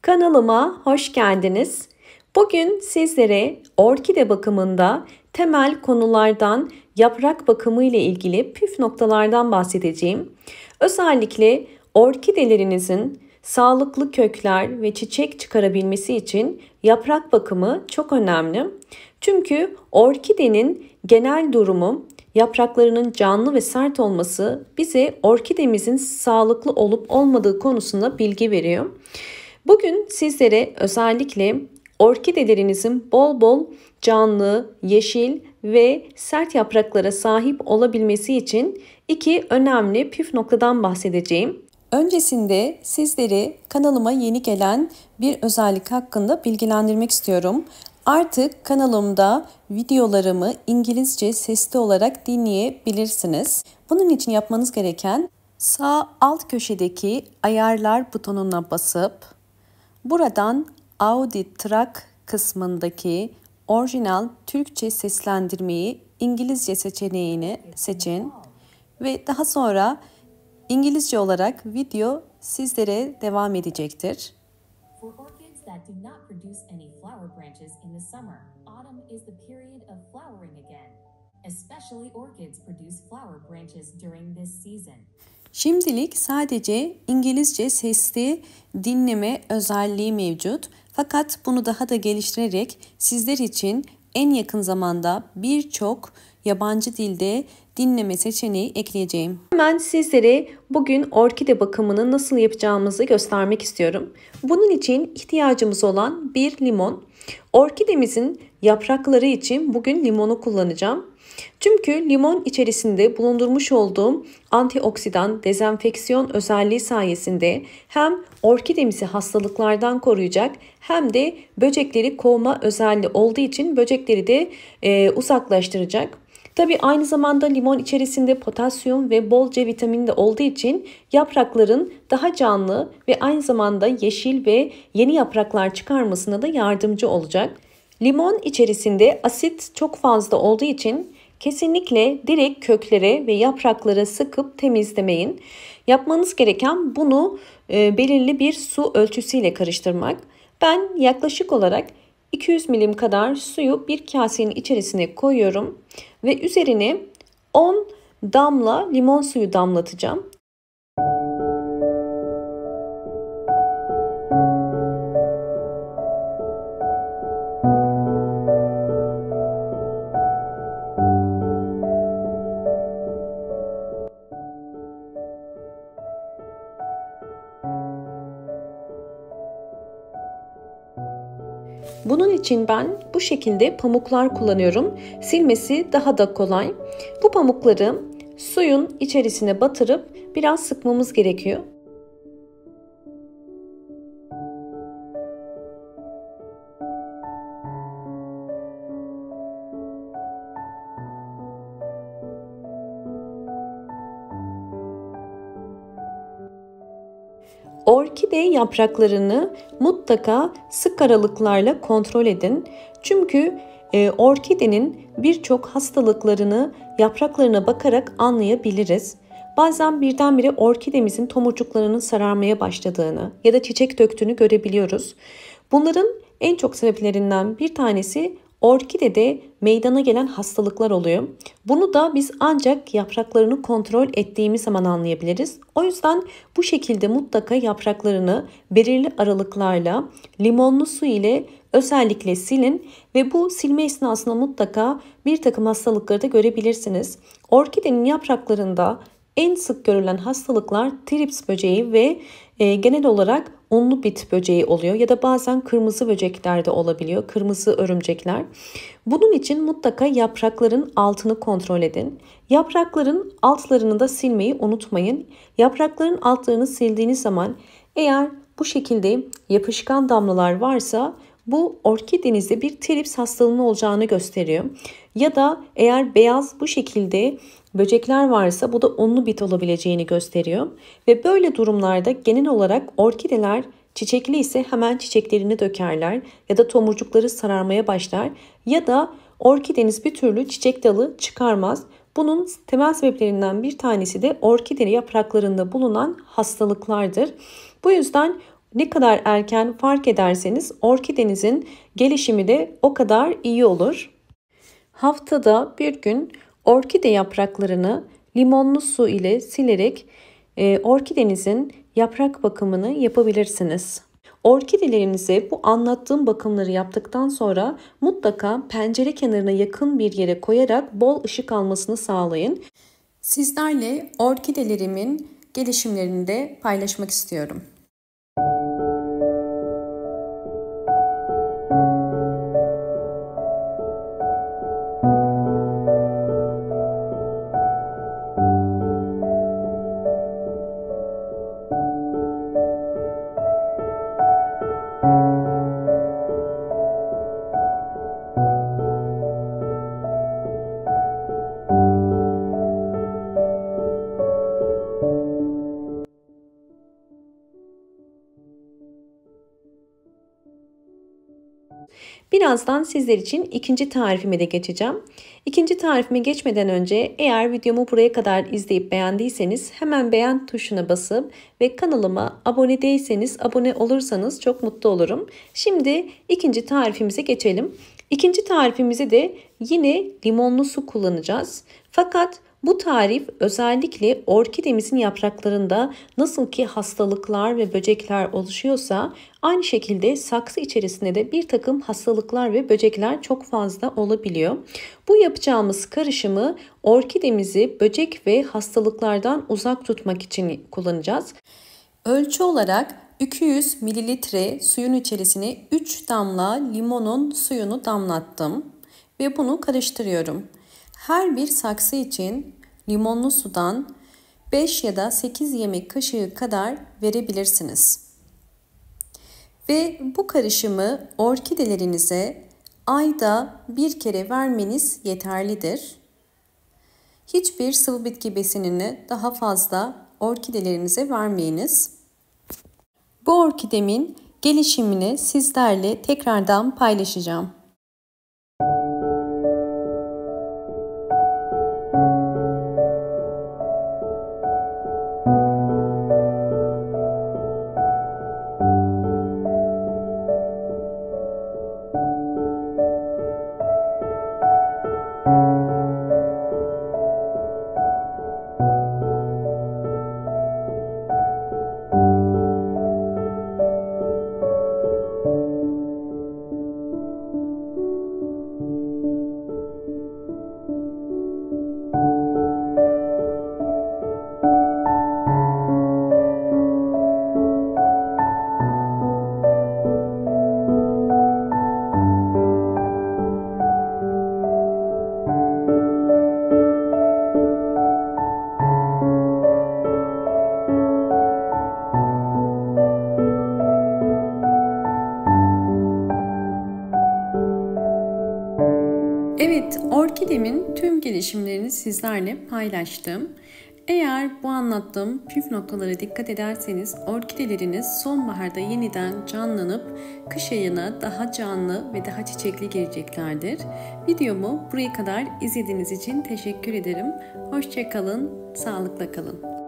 Kanalıma hoş geldiniz. Bugün sizlere orkide bakımında temel konulardan, yaprak bakımı ile ilgili püf noktalardan bahsedeceğim. Özellikle orkidelerinizin sağlıklı kökler ve çiçek çıkarabilmesi için yaprak bakımı çok önemli. Çünkü orkidenin genel durumu, yapraklarının canlı ve sert olması bize orkidemizin sağlıklı olup olmadığı konusunda bilgi veriyor. Bugün sizlere özellikle orkidelerinizin bol bol canlı, yeşil ve sert yapraklara sahip olabilmesi için iki önemli püf noktadan bahsedeceğim. Öncesinde sizleri kanalıma yeni gelen bir özellik hakkında bilgilendirmek istiyorum. Artık kanalımda videolarımı İngilizce sesli olarak dinleyebilirsiniz. Bunun için yapmanız gereken sağ alt köşedeki ayarlar butonuna basıp buradan Audio Track kısmındaki orijinal Türkçe seslendirmeyi İngilizce seçeneğini seçin ve daha sonra İngilizce olarak video sizlere devam edecektir. For orchids that do not produce any flower branches in the summer, autumn is the period of flowering again. Especially orchids produce flower branches during this season. Şimdilik sadece İngilizce sesli dinleme özelliği mevcut. Fakat bunu daha da geliştirerek sizler için en yakın zamanda birçok yabancı dilde dinleme seçeneği ekleyeceğim. Hemen sizlere bugün orkide bakımını nasıl yapacağımızı göstermek istiyorum. Bunun için ihtiyacımız olan bir limon. Orkidemizin yaprakları için bugün limonu kullanacağım. Çünkü limon içerisinde bulundurmuş olduğum antioksidan, dezenfeksiyon özelliği sayesinde hem orkidemizi hastalıklardan koruyacak hem de böcekleri kovma özelliği olduğu için böcekleri de uzaklaştıracak. Tabii aynı zamanda limon içerisinde potasyum ve bolca vitamin de olduğu için yaprakların daha canlı ve aynı zamanda yeşil ve yeni yapraklar çıkarmasına da yardımcı olacak. Limon içerisinde asit çok fazla olduğu için kesinlikle direkt köklere ve yapraklara sıkıp temizlemeyin. Yapmanız gereken bunu belirli bir su ölçüsüyle karıştırmak. Ben yaklaşık olarak 200 milim kadar suyu bir kasenin içerisine koyuyorum ve üzerine 10 damla limon suyu damlatacağım. Bunun için ben bu şekilde pamuklar kullanıyorum. Silmesi daha da kolay. Bu pamukları suyun içerisine batırıp biraz sıkmamız gerekiyor. Orkide yapraklarını mutlaka sık aralıklarla kontrol edin. Çünkü orkidenin birçok hastalıklarını yapraklarına bakarak anlayabiliriz. Bazen birdenbire orkidemizin tomurcuklarının sararmaya başladığını ya da çiçek döktüğünü görebiliyoruz. Bunların en çok sebeplerinden bir tanesi orkidede meydana gelen hastalıklar oluyor. Bunu da biz ancak yapraklarını kontrol ettiğimiz zaman anlayabiliriz. O yüzden bu şekilde mutlaka yapraklarını belirli aralıklarla limonlu su ile özellikle silin ve bu silme esnasında mutlaka bir takım hastalıkları da görebilirsiniz. Orkidenin yapraklarında en sık görülen hastalıklar trips böceği ve genel olarak unlu bit böceği oluyor ya da bazen kırmızı böcekler de olabiliyor, kırmızı örümcekler. Bunun için mutlaka yaprakların altını kontrol edin. Yaprakların altlarını da silmeyi unutmayın. Yaprakların altlarını sildiğiniz zaman eğer bu şekilde yapışkan damlalar varsa bu orkidenizde bir trips hastalığının olacağını gösteriyor. Ya da eğer beyaz bu şekilde böcekler varsa bu da unlu bit olabileceğini gösteriyor. Ve böyle durumlarda genel olarak orkideler çiçekli ise hemen çiçeklerini dökerler ya da tomurcukları sararmaya başlar ya da orkideniz bir türlü çiçek dalı çıkarmaz. Bunun temel sebeplerinden bir tanesi de orkide yapraklarında bulunan hastalıklardır. Bu yüzden ne kadar erken fark ederseniz orkidenizin gelişimi de o kadar iyi olur. Haftada bir gün orkide yapraklarını limonlu su ile silerek orkidenizin yaprak bakımını yapabilirsiniz. Orkidelerinize bu anlattığım bakımları yaptıktan sonra mutlaka pencere kenarına yakın bir yere koyarak bol ışık almasını sağlayın. Sizlerle orkidelerimin gelişimlerini de paylaşmak istiyorum. Birazdan sizler için ikinci tarifime de geçeceğim. İkinci tarifime geçmeden önce eğer videomu buraya kadar izleyip beğendiyseniz hemen beğen tuşuna basıp ve kanalıma abone değilseniz abone olursanız çok mutlu olurum. Şimdi ikinci tarifimize geçelim. İkinci tarifimizi de yine limonlu su kullanacağız. Fakat bu tarif özellikle orkidemizin yapraklarında nasıl ki hastalıklar ve böcekler oluşuyorsa aynı şekilde saksı içerisinde de bir takım hastalıklar ve böcekler çok fazla olabiliyor. Bu yapacağımız karışımı orkidemizi böcek ve hastalıklardan uzak tutmak için kullanacağız. Ölçü olarak 200 mililitre suyun içerisine 3 damla limonun suyunu damlattım ve bunu karıştırıyorum. Her bir saksı için limonlu sudan 5 ya da 8 yemek kaşığı kadar verebilirsiniz. Ve bu karışımı orkidelerinize ayda bir kere vermeniz yeterlidir. Hiçbir sıvı bitki besinini daha fazla orkidelerinize vermeyiniz. Bu orkidemin gelişimini sizlerle tekrardan paylaşacağım. Evet, orkidemin tüm gelişimlerini sizlerle paylaştım. Eğer bu anlattığım püf noktalara dikkat ederseniz orkideleriniz sonbaharda yeniden canlanıp kış ayına daha canlı ve daha çiçekli geleceklerdir. Videomu buraya kadar izlediğiniz için teşekkür ederim. Hoşça kalın, sağlıkla kalın.